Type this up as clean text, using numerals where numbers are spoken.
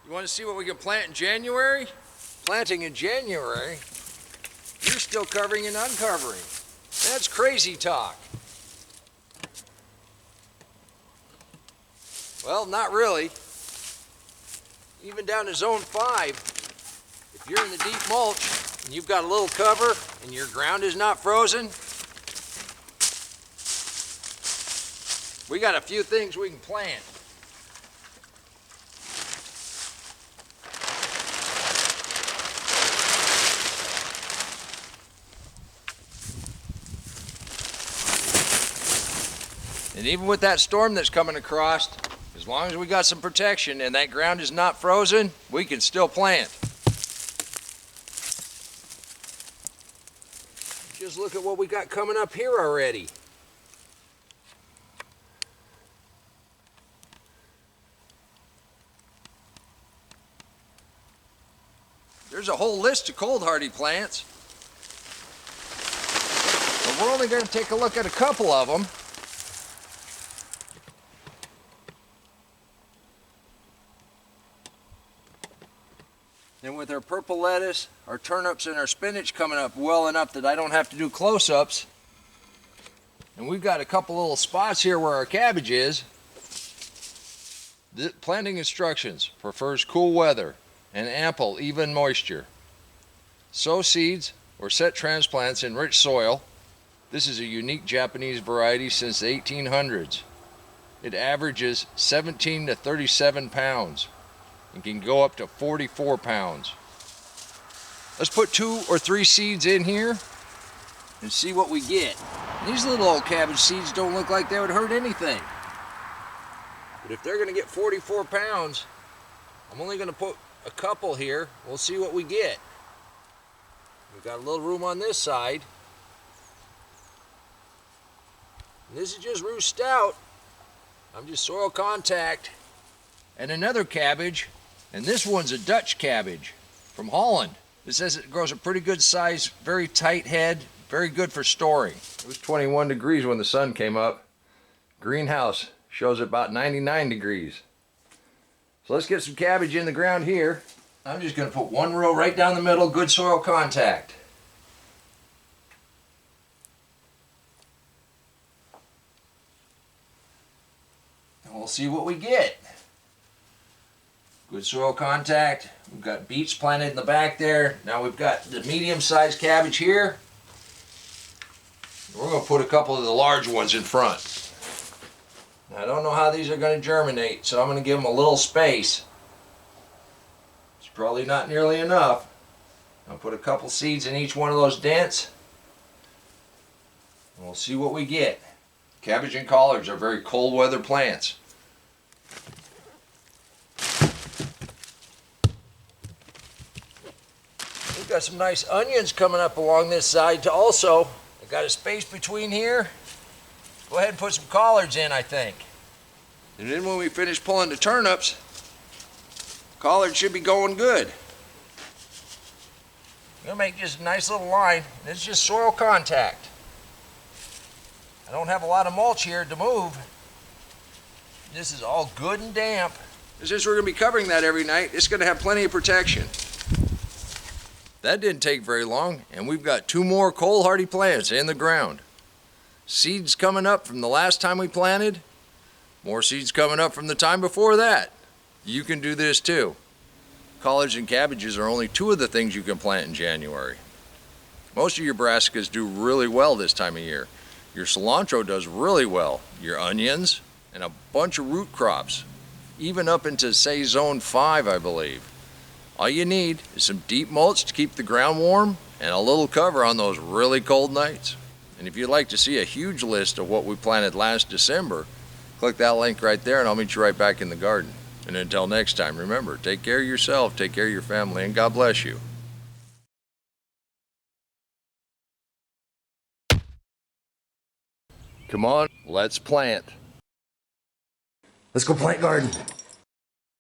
You want to see what we can plant in January? Planting in January? You're still covering and uncovering. That's crazy talk. Well, not really. Even down to zone 5, if you're in the deep mulch and you've got a little cover and your ground is not frozen, we got a few things we can plant. And even with that storm that's coming across, as long as we got some protection and that ground is not frozen, we can still plant. Just look at what we got coming up here already. There's a whole list of cold hardy plants. But we're only going to take a look at a couple of them. And with our purple lettuce, our turnips, and our spinach coming up well enough that I don't have to do close-ups. And we've got a couple little spots here where our cabbage is. The planting instructions: prefers cool weather and ample, even moisture. Sow seeds or set transplants in rich soil. This is a unique Japanese variety since the 1800s. It averages 17 to 37 pounds. And can go up to 44 pounds. Let's put 2 or 3 seeds in here and see what we get. These little old cabbage seeds don't look like they would hurt anything. But if they're gonna get 44 pounds, I'm only gonna put a couple here. We'll see what we get. We've got a little room on this side. And this is just root stout. I'm just soil contact. And another cabbage. And this one's a Dutch cabbage from Holland. It says it grows a pretty good size, very tight head, very good for storing. It was 21 degrees when the sun came up. Greenhouse shows about 99 degrees. So let's get some cabbage in the ground here. I'm just gonna put one row right down the middle, good soil contact. And we'll see what we get. Good soil contact. We've got beets planted in the back there. Now we've got the medium-sized cabbage here. We're going to put a couple of the large ones in front. Now, I don't know how these are going to germinate, so I'm going to give them a little space. It's probably not nearly enough. I'll put a couple seeds in each one of those dents. And we'll see what we get. Cabbage and collards are very cold weather plants. We've got some nice onions coming up along this side also. I've got a space between here. Go ahead and put some collards in, I think. And then when we finish pulling the turnips, collards should be going good. I'm gonna make just a nice little line. This is just soil contact. I don't have a lot of mulch here to move. This is all good and damp. Since we're gonna be covering that every night, it's gonna have plenty of protection. That didn't take very long, and we've got 2 more cold hardy plants in the ground. Seeds coming up from the last time we planted. More seeds coming up from the time before that. You can do this too. Collards and cabbages are only 2 of the things you can plant in January. Most of your brassicas do really well this time of year. Your cilantro does really well. Your onions and a bunch of root crops, even up into, say, zone 5, I believe. All you need is some deep mulch to keep the ground warm and a little cover on those really cold nights. And if you'd like to see a huge list of what we planted last December, click that link right there and I'll meet you right back in the garden. And until next time, remember, take care of yourself, take care of your family, and God bless you. Come on, let's plant. Let's go plant garden.